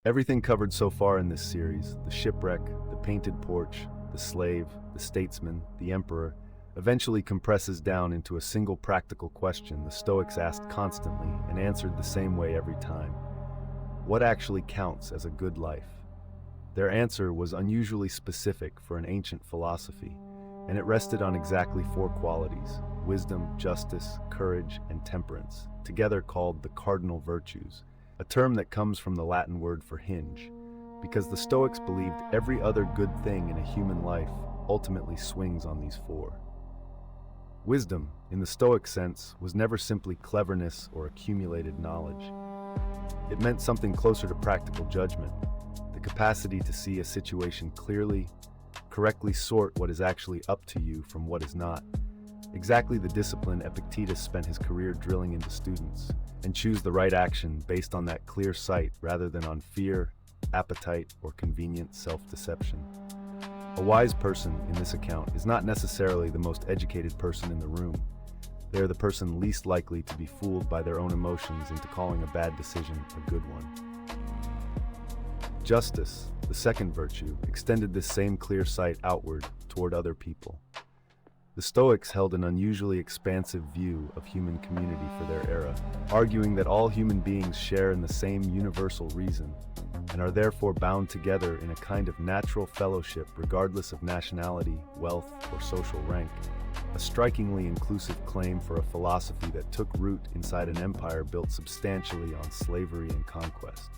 Everything covered so far in this series, the shipwreck, the painted porch, the slave, the statesman, the emperor, eventually compresses down into a single practical question the Stoics asked constantly and answered the same way every time. What actually counts as a good life? Their answer was unusually specific for an ancient philosophy, and it rested on exactly four qualities: wisdom, justice, courage, and temperance, together called the cardinal virtues, a term that comes from the Latin word for hinge, because the Stoics believed every other good thing in a human life ultimately swings on these four. Wisdom, in the Stoic sense, was never simply cleverness or accumulated knowledge. It meant something closer to practical judgment, the capacity to see a situation clearly, correctly sort what is actually up to you from what is not. Exactly the discipline Epictetus spent his career drilling into students, and choose the right action based on that clear sight rather than on fear, appetite, or convenient self-deception. A wise person, in this account, is not necessarily the most educated person in the room. They are the person least likely to be fooled by their own emotions into calling a bad decision a good one. Justice, the second virtue, extended this same clear sight outward toward other people. The Stoics held an unusually expansive view of human community for their era, arguing that all human beings share in the same universal reason, and are therefore bound together in a kind of natural fellowship regardless of nationality, wealth, or social rank, a strikingly inclusive claim for a philosophy that took root inside an empire built substantially on slavery and conquest.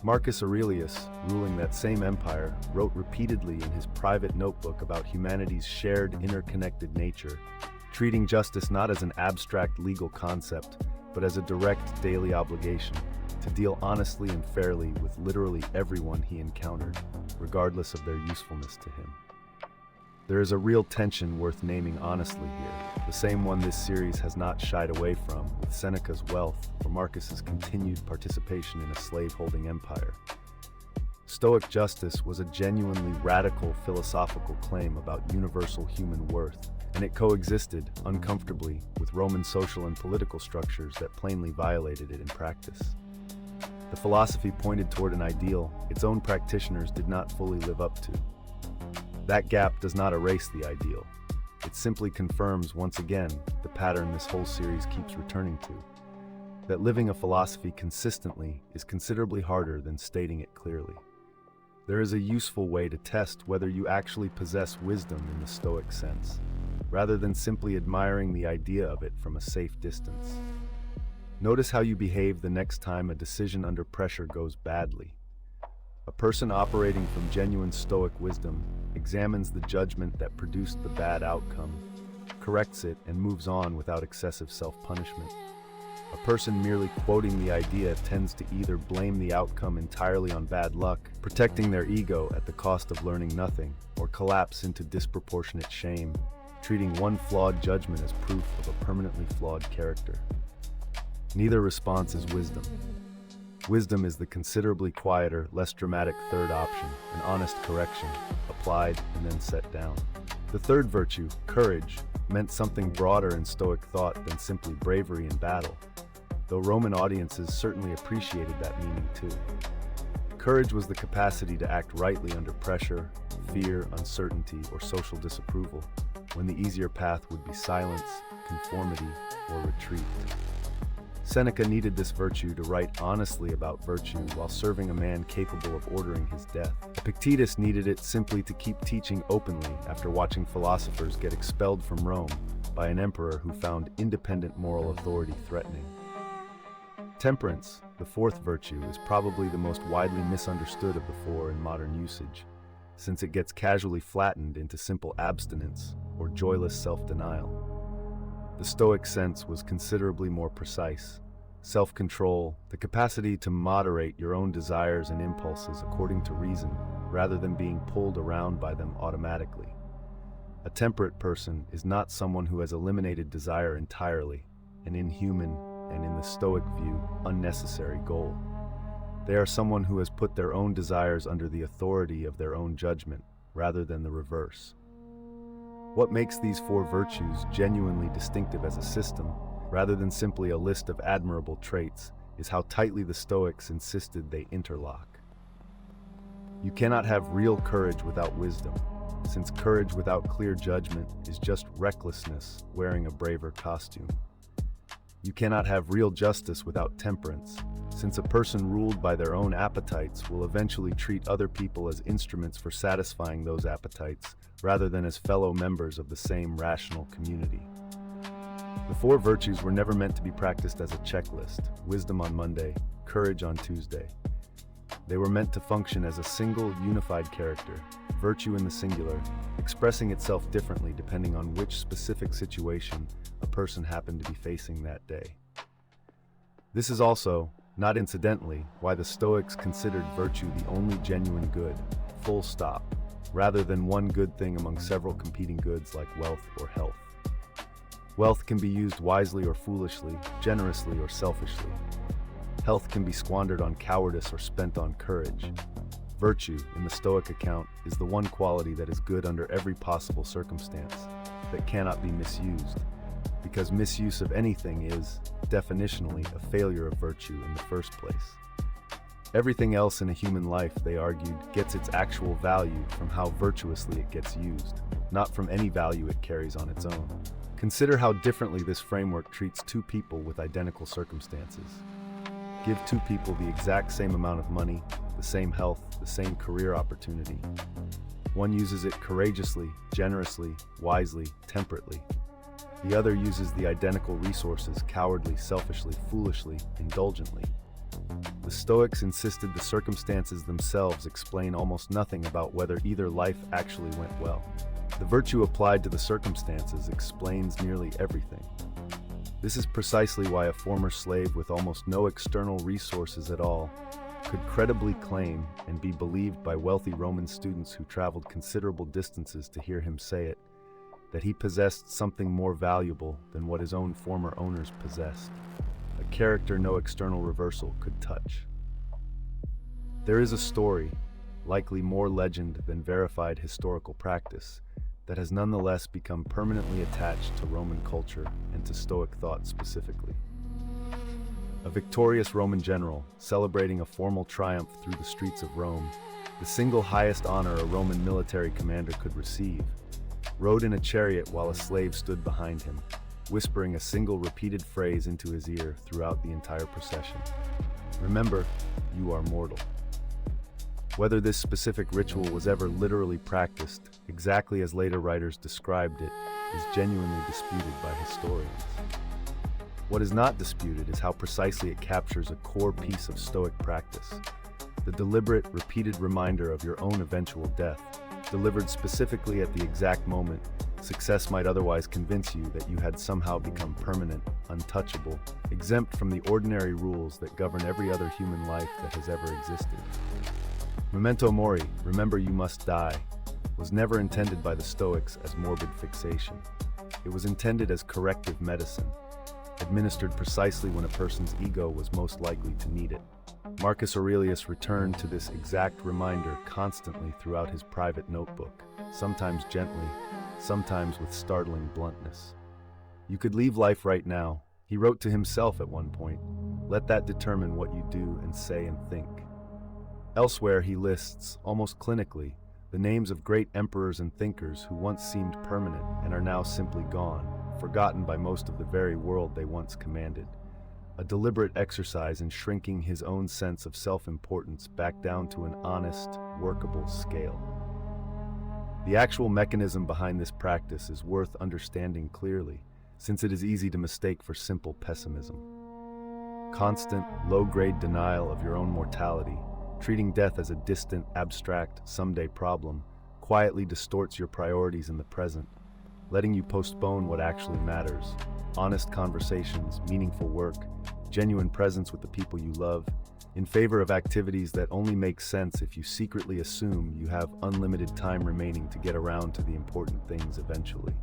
Marcus Aurelius, ruling that same empire, wrote repeatedly in his private notebook about humanity's shared interconnected nature, treating justice not as an abstract legal concept, but as a direct daily obligation to deal honestly and fairly with literally everyone he encountered, regardless of their usefulness to him. There is a real tension worth naming honestly here, the same one this series has not shied away from, with Seneca's wealth or Marcus's continued participation in a slave-holding empire. Stoic justice was a genuinely radical philosophical claim about universal human worth, and it coexisted, uncomfortably, with Roman social and political structures that plainly violated it in practice. The philosophy pointed toward an ideal its own practitioners did not fully live up to. That gap does not erase the ideal. It simply confirms once again the pattern this whole series keeps returning to, that living a philosophy consistently is considerably harder than stating it clearly. There is a useful way to test whether you actually possess wisdom in the Stoic sense, rather than simply admiring the idea of it from a safe distance. Notice how you behave the next time a decision under pressure goes badly. A person operating from genuine Stoic wisdom examines the judgment that produced the bad outcome, corrects it, and moves on without excessive self-punishment. A person merely quoting the idea tends to either blame the outcome entirely on bad luck, protecting their ego at the cost of learning nothing, or collapse into disproportionate shame, treating one flawed judgment as proof of a permanently flawed character. Neither response is wisdom. Wisdom is the considerably quieter, less dramatic third option, an honest correction, applied and then set down. The third virtue, courage, meant something broader in Stoic thought than simply bravery in battle, though Roman audiences certainly appreciated that meaning too. Courage was the capacity to act rightly under pressure, fear, uncertainty, or social disapproval, when the easier path would be silence, conformity, or retreat. Seneca needed this virtue to write honestly about virtue while serving a man capable of ordering his death. Epictetus needed it simply to keep teaching openly after watching philosophers get expelled from Rome by an emperor who found independent moral authority threatening. Temperance, the fourth virtue, is probably the most widely misunderstood of the four in modern usage, since it gets casually flattened into simple abstinence or joyless self-denial. The Stoic sense was considerably more precise. Self-control, the capacity to moderate your own desires and impulses according to reason, rather than being pulled around by them automatically. A temperate person is not someone who has eliminated desire entirely, an inhuman, and in the Stoic view, unnecessary goal. They are someone who has put their own desires under the authority of their own judgment, rather than the reverse. What makes these four virtues genuinely distinctive as a system, rather than simply a list of admirable traits, is how tightly the Stoics insisted they interlock. You cannot have real courage without wisdom, since courage without clear judgment is just recklessness wearing a braver costume. You cannot have real justice without temperance, since a person ruled by their own appetites will eventually treat other people as instruments for satisfying those appetites, rather than as fellow members of the same rational community. The four virtues were never meant to be practiced as a checklist: wisdom on Monday, courage on Tuesday. They were meant to function as a single, unified character, virtue in the singular, expressing itself differently depending on which specific situation a person happened to be facing that day. This is also, not incidentally, why the Stoics considered virtue the only genuine good, full stop, rather than one good thing among several competing goods like wealth or health. Wealth can be used wisely or foolishly, generously or selfishly. Health can be squandered on cowardice or spent on courage. Virtue, in the Stoic account, is the one quality that is good under every possible circumstance, that cannot be misused, because misuse of anything is, definitionally, a failure of virtue in the first place. Everything else in a human life, they argued, gets its actual value from how virtuously it gets used, not from any value it carries on its own. Consider how differently this framework treats two people with identical circumstances. Give two people the exact same amount of money, the same health, the same career opportunity. One uses it courageously, generously, wisely, temperately. The other uses the identical resources cowardly, selfishly, foolishly, indulgently. The Stoics insisted the circumstances themselves explain almost nothing about whether either life actually went well. The virtue applied to the circumstances explains nearly everything. This is precisely why a former slave with almost no external resources at all could credibly claim and be believed by wealthy Roman students who traveled considerable distances to hear him say it, that he possessed something more valuable than what his own former owners possessed, a character no external reversal could touch. There is a story, likely more legend than verified historical practice, that has nonetheless become permanently attached to Roman culture and to Stoic thought specifically. A victorious Roman general, celebrating a formal triumph through the streets of Rome, the single highest honor a Roman military commander could receive, rode in a chariot while a slave stood behind him, whispering a single repeated phrase into his ear throughout the entire procession: "Remember, you are mortal." Whether this specific ritual was ever literally practiced, exactly as later writers described it, is genuinely disputed by historians. What is not disputed is how precisely it captures a core piece of Stoic practice: the deliberate, repeated reminder of your own eventual death, delivered specifically at the exact moment success might otherwise convince you that you had somehow become permanent, untouchable, exempt from the ordinary rules that govern every other human life that has ever existed. Memento mori, remember you must die, was never intended by the Stoics as morbid fixation. It was intended as corrective medicine, administered precisely when a person's ego was most likely to need it. Marcus Aurelius returned to this exact reminder constantly throughout his private notebook, sometimes gently, sometimes with startling bluntness. You could leave life right now, he wrote to himself at one point. Let that determine what you do and say and think. Elsewhere he lists, almost clinically, the names of great emperors and thinkers who once seemed permanent and are now simply gone, forgotten by most of the very world they once commanded. A deliberate exercise in shrinking his own sense of self-importance back down to an honest, workable scale. The actual mechanism behind this practice is worth understanding clearly, since it is easy to mistake for simple pessimism. Constant, low-grade denial of your own mortality, treating death as a distant, abstract, someday problem, quietly distorts your priorities in the present, letting you postpone what actually matters: honest conversations, meaningful work, genuine presence with the people you love, in favor of activities that only make sense if you secretly assume you have unlimited time remaining to get around to the important things eventually.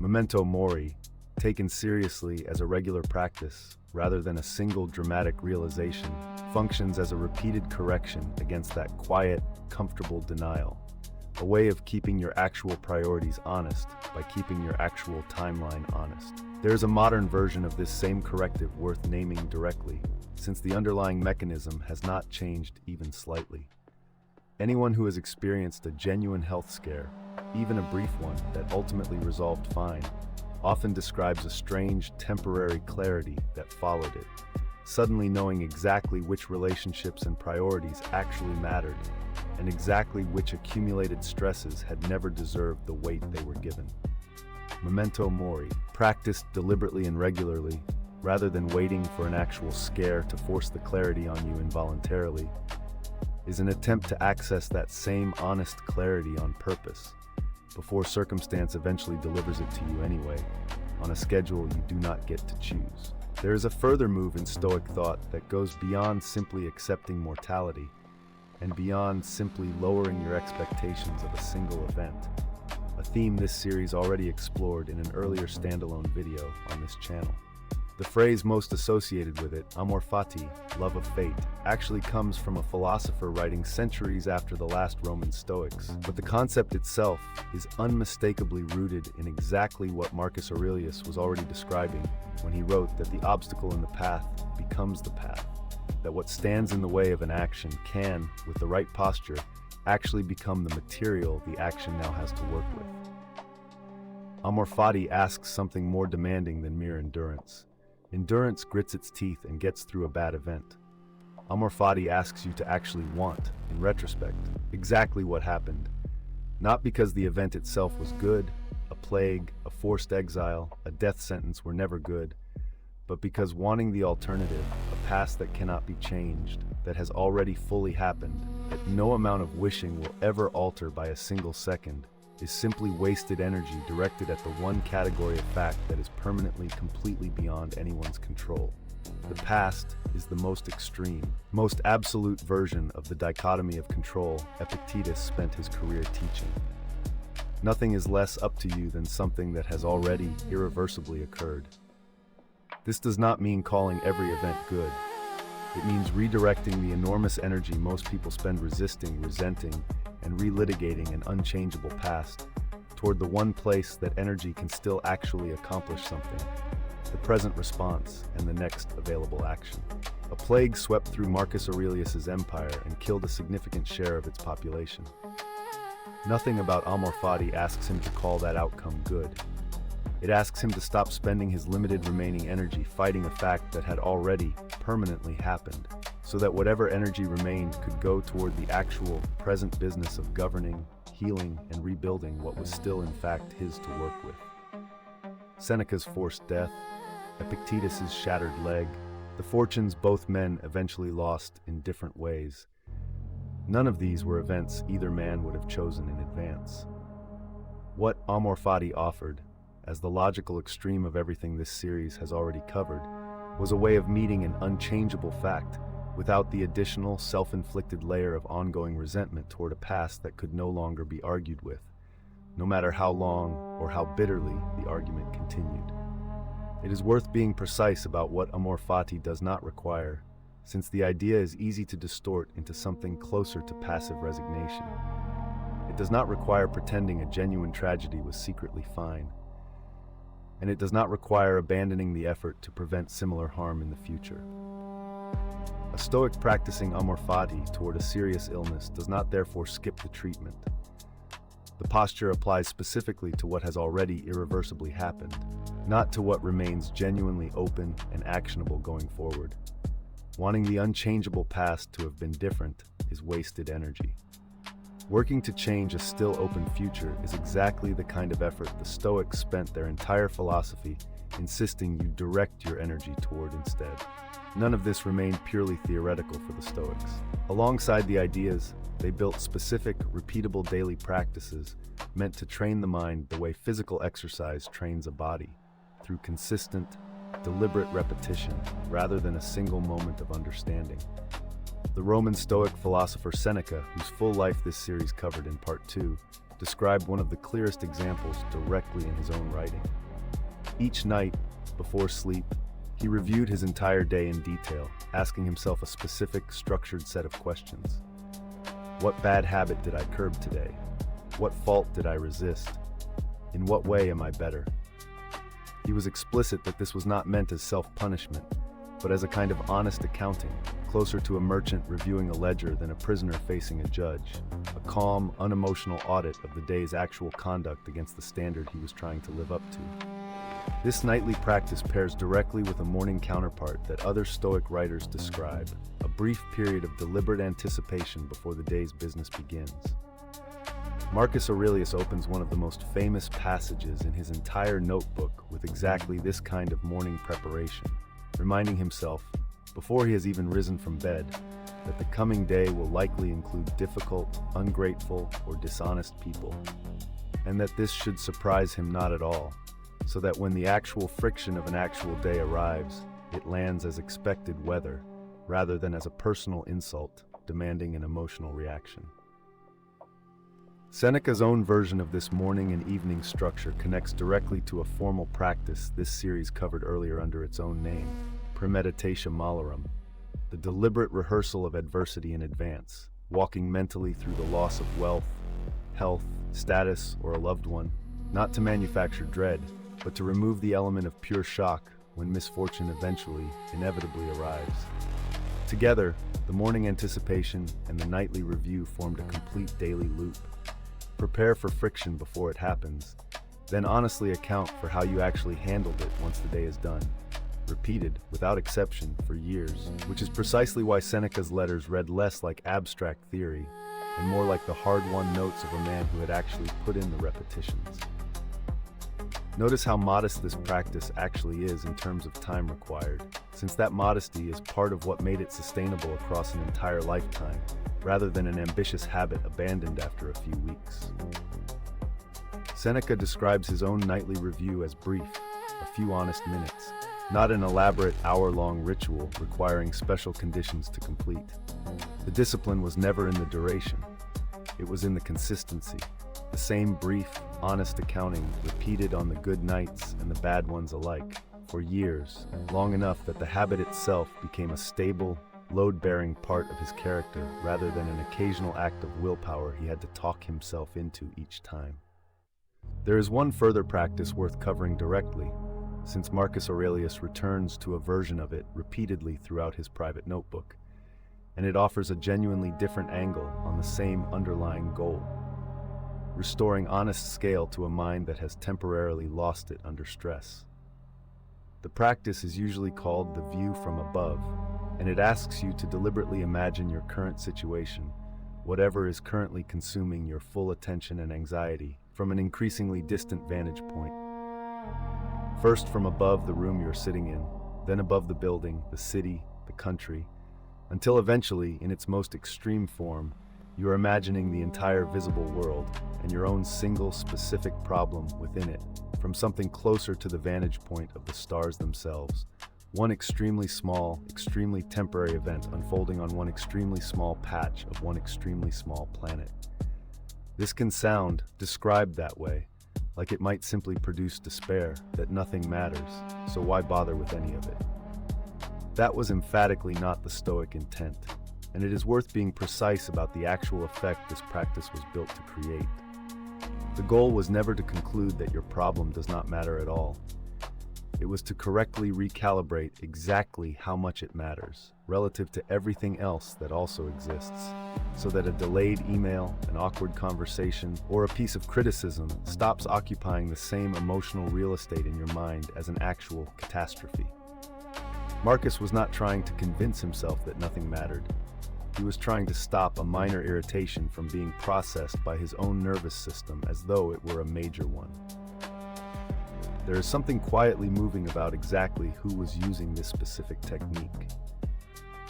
Memento mori, taken seriously as a regular practice, rather than a single dramatic realization, functions as a repeated correction against that quiet, comfortable denial. a way of keeping your actual priorities honest by keeping your actual timeline honest. There is a modern version of this same corrective worth naming directly, since the underlying mechanism has not changed even slightly. Anyone who has experienced a genuine health scare, even a brief one that ultimately resolved fine, often describes a strange, temporary clarity that followed it, suddenly knowing exactly which relationships and priorities actually mattered, and exactly which accumulated stresses had never deserved the weight they were given. Memento mori, practiced deliberately and regularly, rather than waiting for an actual scare to force the clarity on you involuntarily, is an attempt to access that same honest clarity on purpose, before circumstance eventually delivers it to you anyway, on a schedule you do not get to choose. There is a further move in Stoic thought that goes beyond simply accepting mortality, and beyond simply lowering your expectations of a single event, a theme this series already explored in an earlier standalone video on this channel. The phrase most associated with it, Amor fati, love of fate, actually comes from a philosopher writing centuries after the last Roman Stoics, but the concept itself is unmistakably rooted in exactly what Marcus Aurelius was already describing when he wrote that the obstacle in the path becomes the path, that what stands in the way of an action can, with the right posture, actually become the material the action now has to work with. Amor fati asks something more demanding than mere endurance. Endurance grits its teeth and gets through a bad event. Amor fati asks you to actually want, in retrospect, exactly what happened. Not because the event itself was good, a plague, a forced exile, a death sentence were never good, but because wanting the alternative, a past that cannot be changed, that has already fully happened, that no amount of wishing will ever alter by a single second, is simply wasted energy directed at the one category of fact that is permanently, completely beyond anyone's control. The past is the most extreme, most absolute version of the dichotomy of control Epictetus spent his career teaching. Nothing is less up to you than something that has already irreversibly occurred. This does not mean calling every event good. It means redirecting the enormous energy most people spend resisting, resenting, and relitigating an unchangeable past toward the one place that energy can still actually accomplish something, the present response and the next available action. A plague swept through Marcus Aurelius's empire and killed a significant share of its population. Nothing about Amor fati asks him to call that outcome good. It asks him to stop spending his limited remaining energy fighting a fact that had already permanently happened, so that whatever energy remained could go toward the actual present business of governing, healing, and rebuilding what was still in fact his to work with. Seneca's forced death, Epictetus's shattered leg, the fortunes both men eventually lost in different ways. None of these were events either man would have chosen in advance. What Amor fati offered, as the logical extreme of everything this series has already covered, was a way of meeting an unchangeable fact without the additional self-inflicted layer of ongoing resentment toward a past that could no longer be argued with, no matter how long or how bitterly the argument continued. It is worth being precise about what Amor fati does not require, since the idea is easy to distort into something closer to passive resignation. It does not require pretending a genuine tragedy was secretly fine, and it does not require abandoning the effort to prevent similar harm in the future. A Stoic practicing Amor fati toward a serious illness does not therefore skip the treatment. The posture applies specifically to what has already irreversibly happened, not to what remains genuinely open and actionable going forward. Wanting the unchangeable past to have been different is wasted energy. Working to change a still open future is exactly the kind of effort the Stoics spent their entire philosophy insisting you direct your energy toward instead. None of this remained purely theoretical for the Stoics. Alongside the ideas, they built specific, repeatable daily practices meant to train the mind the way physical exercise trains a body, through consistent, deliberate repetition rather than a single moment of understanding. The Roman Stoic philosopher Seneca, whose full life this series covered in Part 2, described one of the clearest examples directly in his own writing. Each night, before sleep, he reviewed his entire day in detail, asking himself a specific, structured set of questions. What bad habit did I curb today? What fault did I resist? In what way am I better? He was explicit that this was not meant as self-punishment, but as a kind of honest accounting, closer to a merchant reviewing a ledger than a prisoner facing a judge, a calm, unemotional audit of the day's actual conduct against the standard he was trying to live up to. This nightly practice pairs directly with a morning counterpart that other Stoic writers describe, a brief period of deliberate anticipation before the day's business begins. Marcus Aurelius opens one of the most famous passages in his entire notebook with exactly this kind of morning preparation, reminding himself, before he has even risen from bed, that the coming day will likely include difficult, ungrateful, or dishonest people, and that this should surprise him not at all, so that when the actual friction of an actual day arrives, it lands as expected weather, rather than as a personal insult demanding an emotional reaction. Seneca's own version of this morning and evening structure connects directly to a formal practice this series covered earlier under its own name, premeditatio malorum, the deliberate rehearsal of adversity in advance, walking mentally through the loss of wealth, health, status, or a loved one, not to manufacture dread, but to remove the element of pure shock when misfortune eventually, inevitably arrives. Together, the morning anticipation and the nightly review formed a complete daily loop. Prepare for friction before it happens, then honestly account for how you actually handled it once the day is done. Repeated, without exception, for years, which is precisely why Seneca's letters read less like abstract theory and more like the hard-won notes of a man who had actually put in the repetitions. Notice how modest this practice actually is in terms of time required, since that modesty is part of what made it sustainable across an entire lifetime, rather than an ambitious habit abandoned after a few weeks. Seneca describes his own nightly review as brief, a few honest minutes, not an elaborate hour-long ritual requiring special conditions to complete. The discipline was never in the duration. It was in the consistency, the same brief, honest accounting repeated on the good nights and the bad ones alike, for years, long enough that the habit itself became a stable, load-bearing part of his character rather than an occasional act of willpower he had to talk himself into each time. There is one further practice worth covering directly, since Marcus Aurelius returns to a version of it repeatedly throughout his private notebook, and it offers a genuinely different angle on the same underlying goal: restoring honest scale to a mind that has temporarily lost it under stress. The practice is usually called the view from above, and it asks you to deliberately imagine your current situation, whatever is currently consuming your full attention and anxiety, from an increasingly distant vantage point. First from above the room you're sitting in, then above the building, the city, the country, until eventually, in its most extreme form, you are imagining the entire visible world and your own single specific problem within it, from something closer to the vantage point of the stars themselves, one extremely small, extremely temporary event unfolding on one extremely small patch of one extremely small planet. This can sound, described that way, like it might simply produce despair, that nothing matters, so why bother with any of it? That was emphatically not the Stoic intent, and it is worth being precise about the actual effect this practice was built to create. The goal was never to conclude that your problem does not matter at all. It was to correctly recalibrate exactly how much it matters, relative to everything else that also exists, so that a delayed email, an awkward conversation, or a piece of criticism stops occupying the same emotional real estate in your mind as an actual catastrophe. Marcus was not trying to convince himself that nothing mattered. He was trying to stop a minor irritation from being processed by his own nervous system as though it were a major one. There is something quietly moving about exactly who was using this specific technique.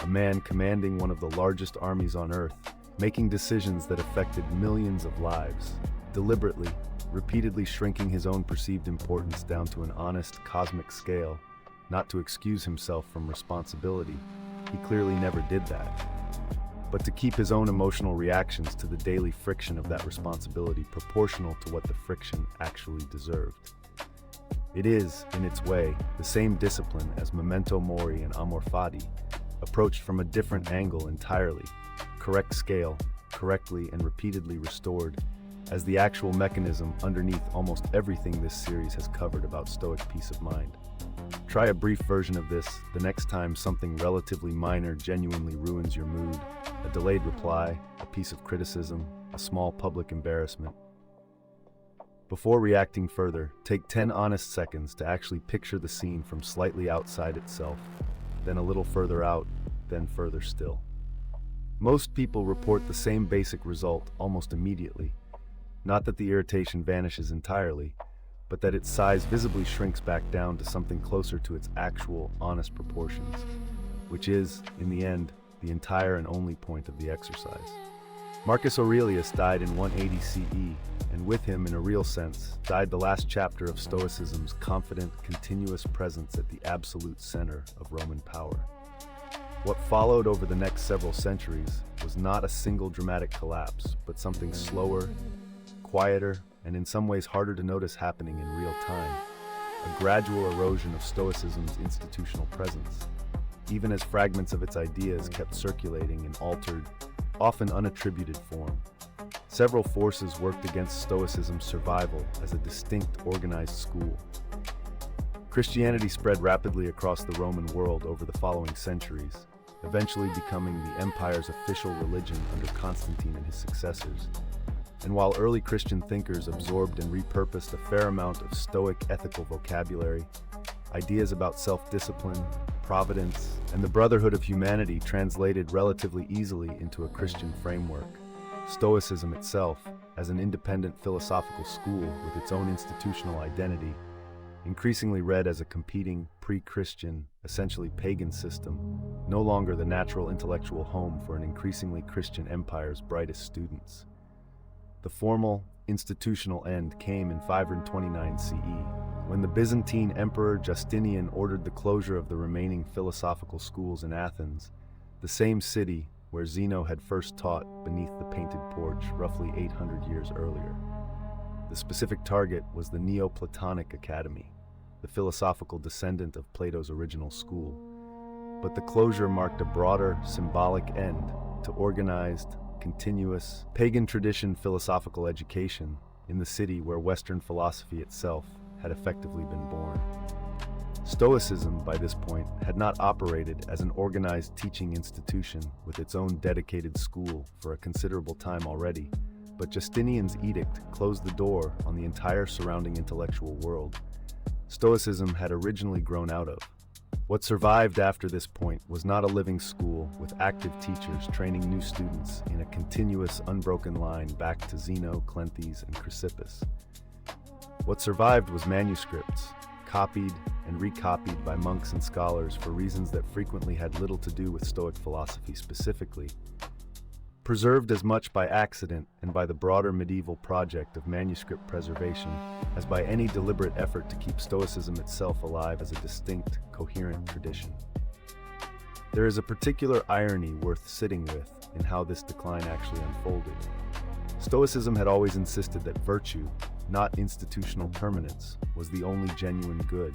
A man commanding one of the largest armies on Earth, making decisions that affected millions of lives, deliberately, repeatedly shrinking his own perceived importance down to an honest cosmic scale, not to excuse himself from responsibility. He clearly never did that, but to keep his own emotional reactions to the daily friction of that responsibility proportional to what the friction actually deserved. It is, in its way, the same discipline as Memento mori and Amor fati, approached from a different angle entirely, correct scale, correctly and repeatedly restored, as the actual mechanism underneath almost everything this series has covered about Stoic peace of mind. Try a brief version of this the next time something relatively minor genuinely ruins your mood: a delayed reply, a piece of criticism, a small public embarrassment. Before reacting further, take 10 honest seconds to actually picture the scene from slightly outside itself, then a little further out, then further still. Most people report the same basic result almost immediately. Not that the irritation vanishes entirely, but that its size visibly shrinks back down to something closer to its actual, honest proportions, which is, in the end, the entire and only point of the exercise. Marcus Aurelius died in 180 CE, and with him, in a real sense, died the last chapter of Stoicism's confident, continuous presence at the absolute center of Roman power. What followed over the next several centuries was not a single dramatic collapse, but something slower, quieter, and in some ways harder to notice happening in real time: a gradual erosion of Stoicism's institutional presence, even as fragments of its ideas kept circulating in altered, often unattributed form. Several forces worked against Stoicism's survival as a distinct, organized school. Christianity spread rapidly across the Roman world over the following centuries, eventually becoming the empire's official religion under Constantine and his successors. And while early Christian thinkers absorbed and repurposed a fair amount of Stoic ethical vocabulary, ideas about self-discipline, providence, and the brotherhood of humanity translated relatively easily into a Christian framework, Stoicism itself, as an independent philosophical school with its own institutional identity, increasingly read as a competing, pre-Christian, essentially pagan system, no longer the natural intellectual home for an increasingly Christian empire's brightest students. The formal, institutional end came in 529 CE, when the Byzantine Emperor Justinian ordered the closure of the remaining philosophical schools in Athens, the same city where Zeno had first taught beneath the painted porch roughly 800 years earlier. The specific target was the Neoplatonic Academy, the philosophical descendant of Plato's original school. But the closure marked a broader, symbolic end to organized, continuous, pagan tradition philosophical education in the city where Western philosophy itself had effectively been born. Stoicism, by this point, had not operated as an organized teaching institution with its own dedicated school for a considerable time already, but Justinian's edict closed the door on the entire surrounding intellectual world Stoicism had originally grown out of. What survived after this point was not a living school with active teachers training new students in a continuous, unbroken line back to Zeno, Cleanthes, and Chrysippus. What survived was manuscripts, copied and recopied by monks and scholars for reasons that frequently had little to do with Stoic philosophy specifically, preserved as much by accident and by the broader medieval project of manuscript preservation as by any deliberate effort to keep Stoicism itself alive as a distinct, coherent tradition. There is a particular irony worth sitting with in how this decline actually unfolded. Stoicism had always insisted that virtue, not institutional permanence, was the only genuine good,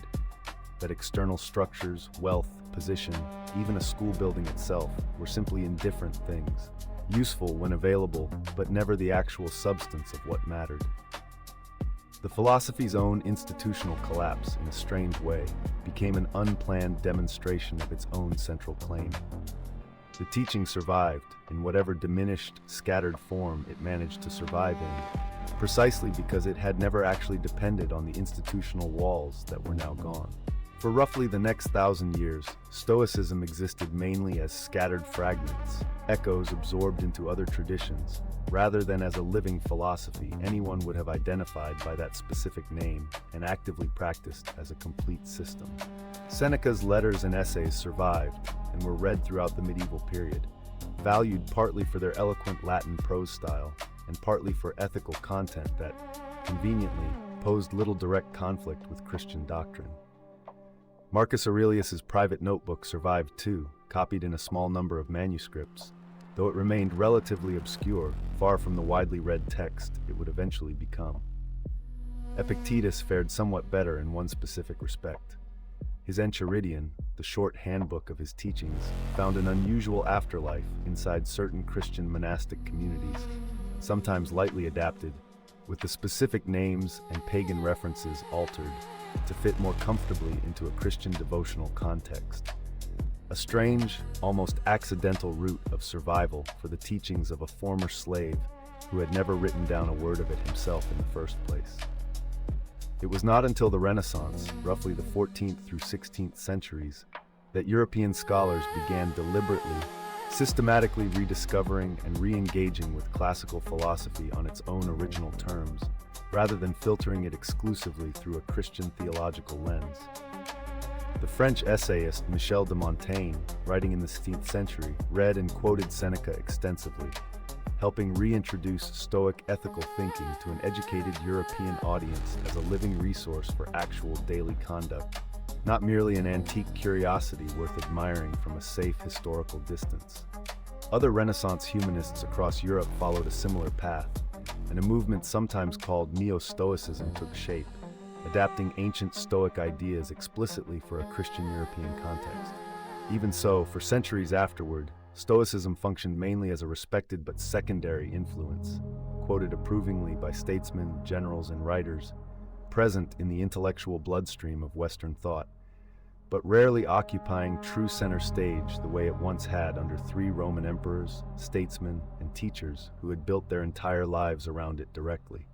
that external structures, wealth, position, even a school building itself, were simply indifferent things, useful when available, but never the actual substance of what mattered. The philosophy's own institutional collapse, in a strange way, became an unplanned demonstration of its own central claim. The teaching survived, in whatever diminished, scattered form it managed to survive in, precisely because it had never actually depended on the institutional walls that were now gone. For roughly the next 1,000 years, Stoicism existed mainly as scattered fragments, echoes absorbed into other traditions, rather than as a living philosophy anyone would have identified by that specific name and actively practiced as a complete system. Seneca's letters and essays survived and were read throughout the medieval period, valued partly for their eloquent Latin prose style and partly for ethical content that, conveniently, posed little direct conflict with Christian doctrine. Marcus Aurelius's private notebook survived too, copied in a small number of manuscripts, though it remained relatively obscure, far from the widely read text it would eventually become. Epictetus fared somewhat better in one specific respect. His Enchiridion, the short handbook of his teachings, found an unusual afterlife inside certain Christian monastic communities, sometimes lightly adapted, with the specific names and pagan references altered to fit more comfortably into a Christian devotional context. A strange, almost accidental route of survival for the teachings of a former slave who had never written down a word of it himself in the first place. It was not until the Renaissance, roughly the 14th through 16th centuries, that European scholars began deliberately, systematically rediscovering and re-engaging with classical philosophy on its own original terms, rather than filtering it exclusively through a Christian theological lens. The French essayist Michel de Montaigne, writing in the 16th century, read and quoted Seneca extensively, helping reintroduce Stoic ethical thinking to an educated European audience as a living resource for actual daily conduct, not merely an antique curiosity worth admiring from a safe historical distance. Other Renaissance humanists across Europe followed a similar path, and a movement sometimes called Neo-Stoicism took shape, adapting ancient Stoic ideas explicitly for a Christian European context. Even so, for centuries afterward, Stoicism functioned mainly as a respected but secondary influence, quoted approvingly by statesmen, generals, and writers, present in the intellectual bloodstream of Western thought, but rarely occupying true center stage the way it once had under 3 Roman emperors, statesmen, and teachers who had built their entire lives around it directly.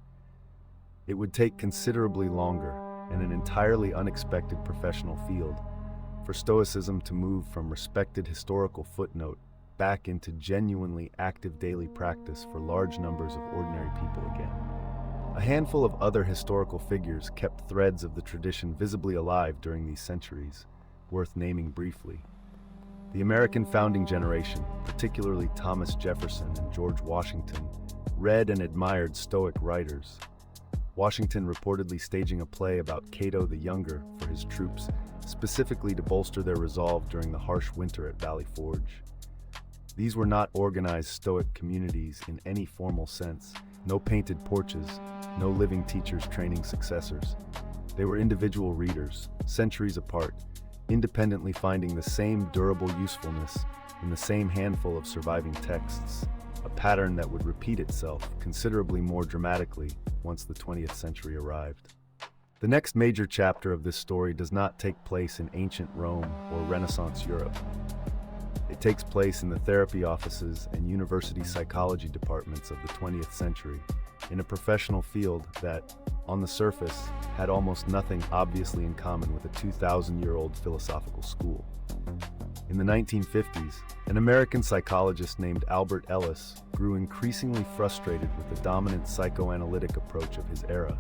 It would take considerably longer, and an entirely unexpected professional field, for Stoicism to move from respected historical footnote back into genuinely active daily practice for large numbers of ordinary people again. A handful of other historical figures kept threads of the tradition visibly alive during these centuries, worth naming briefly. The American founding generation, particularly Thomas Jefferson and George Washington, read and admired Stoic writers. Washington reportedly staging a play about Cato the Younger for his troops, specifically to bolster their resolve during the harsh winter at Valley Forge. These were not organized Stoic communities in any formal sense, no painted porches, no living teachers training successors. They were individual readers, centuries apart, independently finding the same durable usefulness in the same handful of surviving texts, a pattern that would repeat itself considerably more dramatically once the 20th century arrived. The next major chapter of this story does not take place in ancient Rome or Renaissance Europe. It takes place in the therapy offices and university psychology departments of the 20th century, in a professional field that, on the surface, had almost nothing obviously in common with a 2,000-year-old philosophical school. In the 1950s, an American psychologist named Albert Ellis grew increasingly frustrated with the dominant psychoanalytic approach of his era,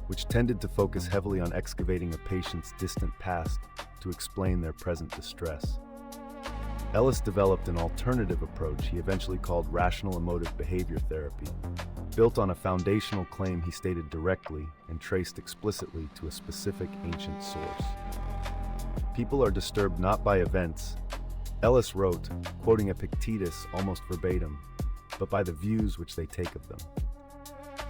which tended to focus heavily on excavating a patient's distant past to explain their present distress. Ellis developed an alternative approach he eventually called rational emotive behavior therapy, built on a foundational claim he stated directly and traced explicitly to a specific ancient source. People are disturbed not by events, Ellis wrote, quoting Epictetus almost verbatim, but by the views which they take of them.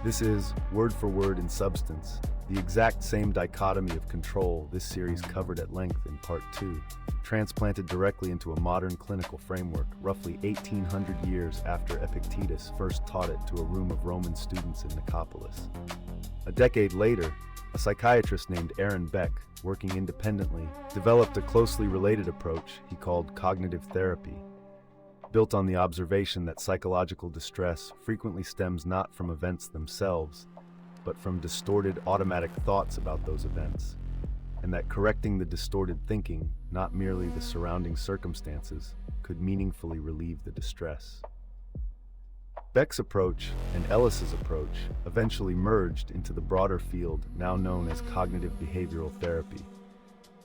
This is, word for word in substance, the exact same dichotomy of control this series covered at length in Part 2, transplanted directly into a modern clinical framework roughly 1,800 years after Epictetus first taught it to a room of Roman students in Nicopolis. A decade later, a psychiatrist named Aaron Beck, working independently, developed a closely related approach he called cognitive therapy, built on the observation that psychological distress frequently stems not from events themselves, but from distorted automatic thoughts about those events, and that correcting the distorted thinking, not merely the surrounding circumstances, could meaningfully relieve the distress. Beck's approach and Ellis's approach eventually merged into the broader field now known as cognitive behavioral therapy,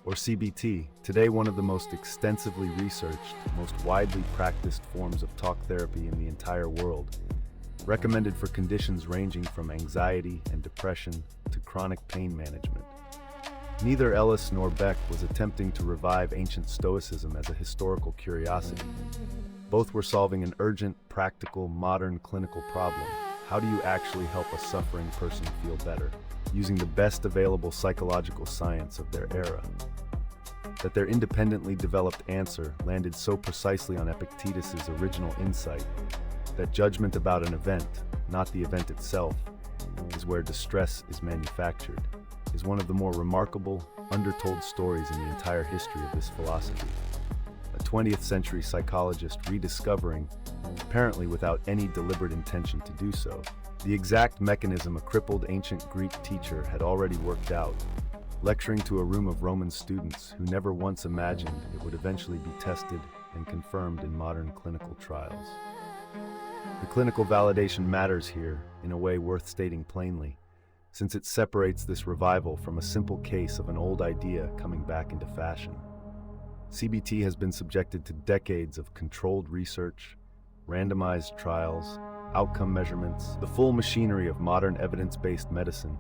or CBT, today one of the most extensively researched, most widely practiced forms of talk therapy in the entire world, recommended for conditions ranging from anxiety and depression to chronic pain management. Neither Ellis nor Beck was attempting to revive ancient Stoicism as a historical curiosity. Both were solving an urgent, practical, modern clinical problem. How do you actually help a suffering person feel better, using the best available psychological science of their era? That their independently developed answer landed so precisely on Epictetus's original insight, that judgment about an event, not the event itself, is where distress is manufactured, is one of the more remarkable, undertold stories in the entire history of this philosophy. A 20th century psychologist rediscovering, apparently without any deliberate intention to do so, the exact mechanism a crippled ancient Greek teacher had already worked out, lecturing to a room of Roman students who never once imagined it would eventually be tested and confirmed in modern clinical trials. The clinical validation matters here in a way worth stating plainly, since it separates this revival from a simple case of an old idea coming back into fashion. CBT has been subjected to decades of controlled research, randomized trials, outcome measurements, the full machinery of modern evidence-based medicine,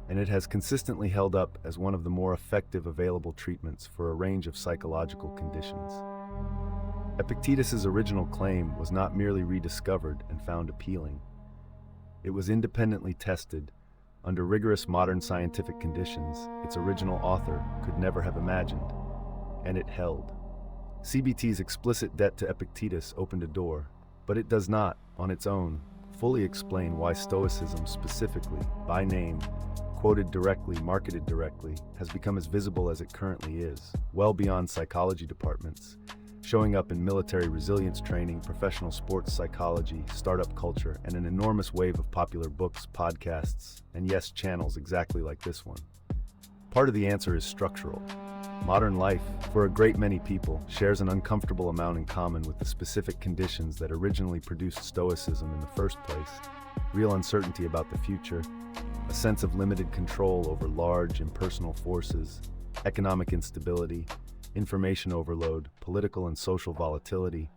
and it has consistently held up as one of the more effective available treatments for a range of psychological conditions. Epictetus's original claim was not merely rediscovered and found appealing. It was independently tested under rigorous modern scientific conditions its original author could never have imagined, and it held. CBT's explicit debt to Epictetus opened a door, but it does not, on its own, fully explain why Stoicism specifically, by name, quoted directly, marketed directly, has become as visible as it currently is, well beyond psychology departments, showing up in military resilience training, professional sports psychology, startup culture, and an enormous wave of popular books, podcasts, and yes, channels exactly like this one. Part of the answer is structural. Modern life, for a great many people, shares an uncomfortable amount in common with the specific conditions that originally produced Stoicism in the first place. Real uncertainty about the future, a sense of limited control over large, impersonal forces, economic instability, information overload, political and social volatility,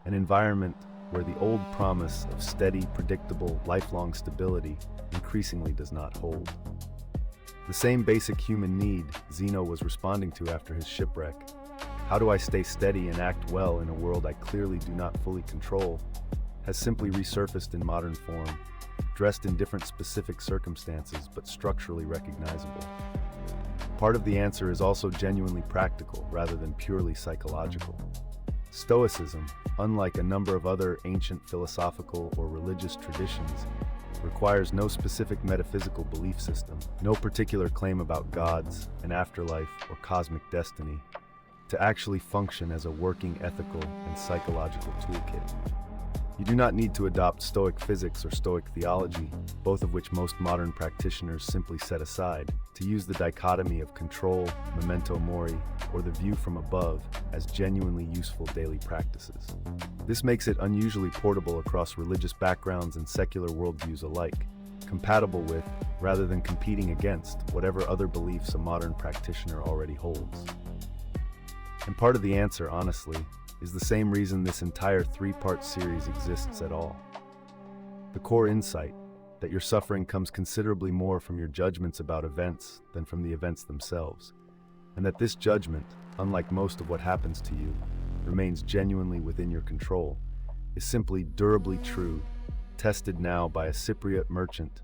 an environment where the old promise of steady, predictable, lifelong stability increasingly does not hold. The same basic human need Zeno was responding to after his shipwreck. How do I stay steady and act well in a world I clearly do not fully control? Has simply resurfaced in modern form, dressed in different specific circumstances but structurally recognizable. Part of the answer is also genuinely practical rather than purely psychological. Stoicism, unlike a number of other ancient philosophical or religious traditions, requires no specific metaphysical belief system, no particular claim about gods, an afterlife, or cosmic destiny, to actually function as a working ethical and psychological toolkit. You do not need to adopt Stoic physics or Stoic theology, both of which most modern practitioners simply set aside, to use the dichotomy of control, memento mori, or the view from above as genuinely useful daily practices. This makes it unusually portable across religious backgrounds and secular worldviews alike, compatible with, rather than competing against, whatever other beliefs a modern practitioner already holds. And part of the answer, honestly, is the same reason this entire three-part series exists at all. The core insight that your suffering comes considerably more from your judgments about events than from the events themselves, and that this judgment, unlike most of what happens to you, remains genuinely within your control, is simply durably true, tested now by a Cypriot merchant,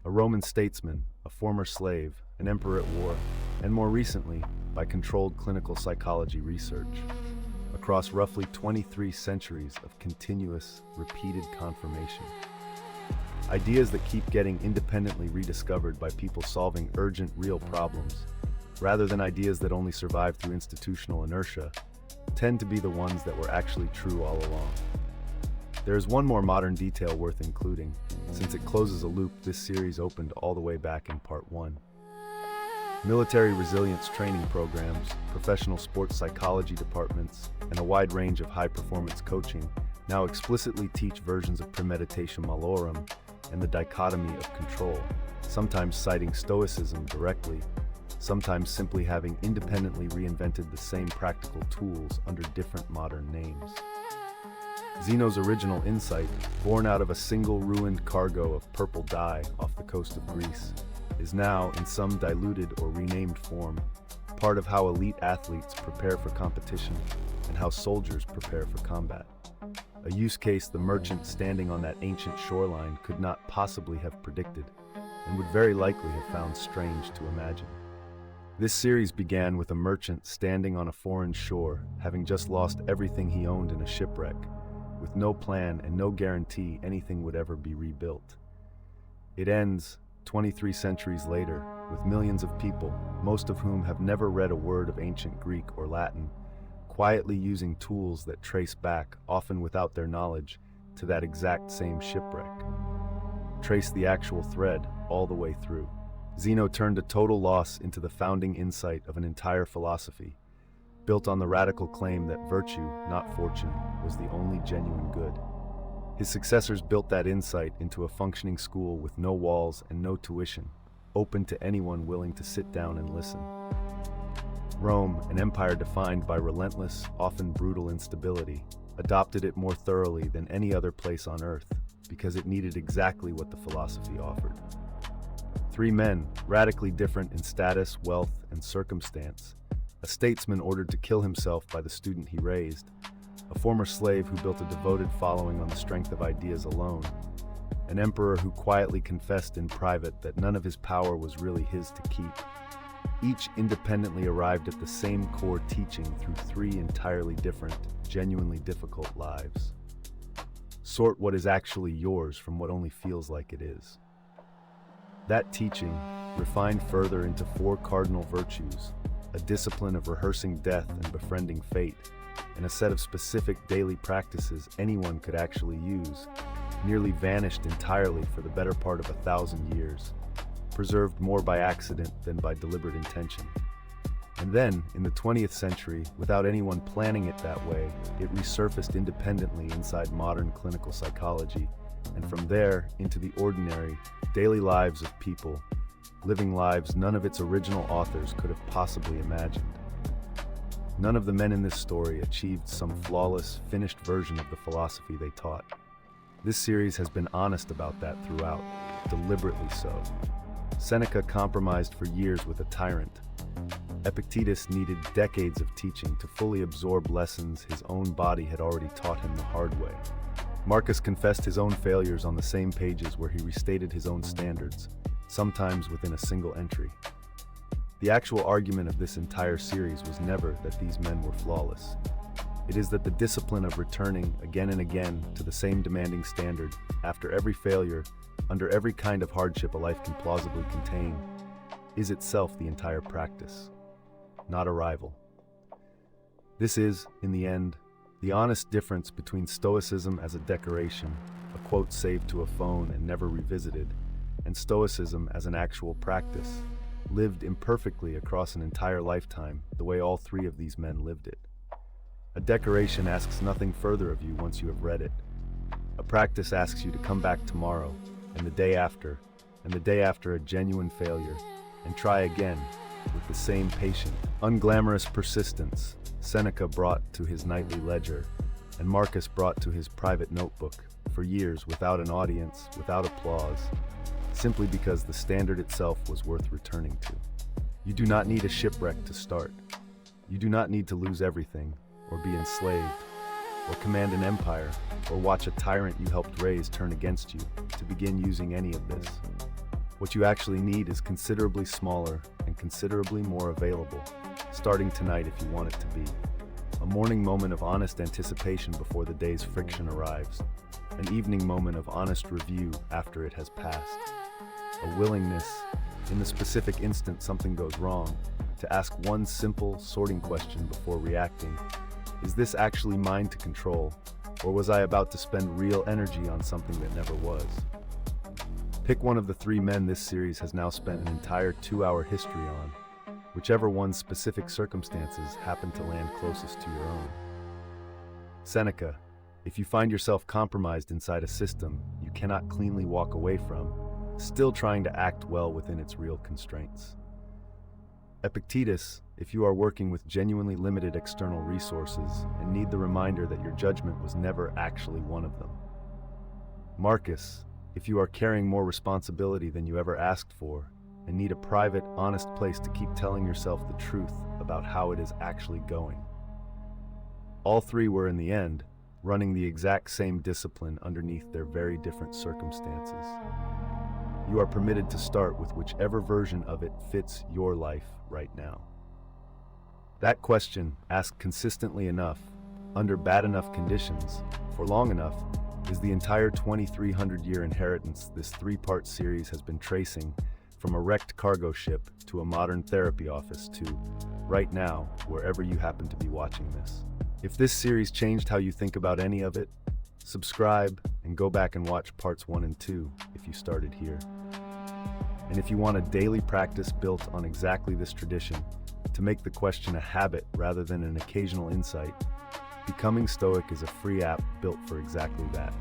a Roman statesman, a former slave, an emperor at war, and more recently, by controlled clinical psychology research. Across roughly 23 centuries of continuous, repeated confirmation. Ideas that keep getting independently rediscovered by people solving urgent, real problems, rather than ideas that only survive through institutional inertia, tend to be the ones that were actually true all along. There is one more modern detail worth including, since it closes a loop this series opened all the way back in part 1. Military resilience training programs, professional sports psychology departments, and a wide range of high-performance coaching now explicitly teach versions of premeditation malorum and the dichotomy of control, sometimes citing Stoicism directly, sometimes simply having independently reinvented the same practical tools under different modern names. Zeno's original insight, born out of a single ruined cargo of purple dye off the coast of Greece, is now, in some diluted or renamed form, part of how elite athletes prepare for competition and how soldiers prepare for combat. A use case the merchant standing on that ancient shoreline could not possibly have predicted, and would very likely have found strange to imagine. This series began with a merchant standing on a foreign shore, having just lost everything he owned in a shipwreck, with no plan and no guarantee anything would ever be rebuilt. It ends 23 centuries later, with millions of people, most of whom have never read a word of ancient Greek or Latin, quietly using tools that trace back, often without their knowledge, to that exact same shipwreck. Trace the actual thread all the way through. Zeno turned a total loss into the founding insight of an entire philosophy, built on the radical claim that virtue, not fortune, was the only genuine good. His successors built that insight into a functioning school with no walls and no tuition, open to anyone willing to sit down and listen. Rome, an empire defined by relentless, often brutal instability, adopted it more thoroughly than any other place on earth, because it needed exactly what the philosophy offered. Three men, radically different in status, wealth, and circumstance. A statesman ordered to kill himself by the student he raised. A former slave who built a devoted following on the strength of ideas alone. An emperor who quietly confessed in private that none of his power was really his to keep. Each independently arrived at the same core teaching through three entirely different, genuinely difficult lives. Sort what is actually yours from what only feels like it is. That teaching, refined further into four cardinal virtues, a discipline of rehearsing death and befriending fate, and a set of specific daily practices anyone could actually use, nearly vanished entirely for the better part of 1,000 years, preserved more by accident than by deliberate intention. And then, in the 20th century, without anyone planning it that way, it resurfaced independently inside modern clinical psychology, and from there into the ordinary, daily lives of people, living lives none of its original authors could have possibly imagined. None of the men in this story achieved some flawless, finished version of the philosophy they taught. This series has been honest about that throughout, deliberately so. Seneca compromised for years with a tyrant. Epictetus needed decades of teaching to fully absorb lessons his own body had already taught him the hard way. Marcus confessed his own failures on the same pages where he restated his own standards, sometimes within a single entry. The actual argument of this entire series was never that these men were flawless. It is that the discipline of returning again and again to the same demanding standard, after every failure, under every kind of hardship a life can plausibly contain, is itself the entire practice, not a rival. This is, in the end, the honest difference between Stoicism as a decoration, a quote saved to a phone and never revisited, and Stoicism as an actual practice, lived imperfectly across an entire lifetime, the way all three of these men lived it. A decoration asks nothing further of you once you have read it. A practice asks you to come back tomorrow, and the day after a genuine failure, and try again with the same patient, unglamorous persistence Seneca brought to his nightly ledger, and Marcus brought to his private notebook, for years without an audience, without applause, simply because the standard itself was worth returning to. You do not need a shipwreck to start. You do not need to lose everything, or be enslaved, or command an empire, or watch a tyrant you helped raise turn against you to begin using any of this. What you actually need is considerably smaller and considerably more available, starting tonight if you want it to be. A morning moment of honest anticipation before the day's friction arrives. An evening moment of honest review after it has passed. A willingness, in the specific instant something goes wrong, to ask one simple, sorting question before reacting. Is this actually mine to control, or was I about to spend real energy on something that never was? Pick one of the three men this series has now spent an entire 2-hour history on, whichever one's specific circumstances happen to land closest to your own. Seneca, if you find yourself compromised inside a system you cannot cleanly walk away from, still trying to act well within its real constraints. Epictetus, if you are working with genuinely limited external resources and need the reminder that your judgment was never actually one of them. Marcus, if you are carrying more responsibility than you ever asked for and need a private, honest place to keep telling yourself the truth about how it is actually going. All three were, in the end, running the exact same discipline underneath their very different circumstances. You are permitted to start with whichever version of it fits your life right now. That question, asked consistently enough, under bad enough conditions, for long enough, is the entire 2,300-year inheritance this three-part series has been tracing, from a wrecked cargo ship to a modern therapy office to, right now, wherever you happen to be watching this. If this series changed how you think about any of it, subscribe and go back and watch parts 1 and 2 if you started here. And if you want a daily practice built on exactly this tradition, to make the question a habit rather than an occasional insight, Becoming Stoic is a free app built for exactly that.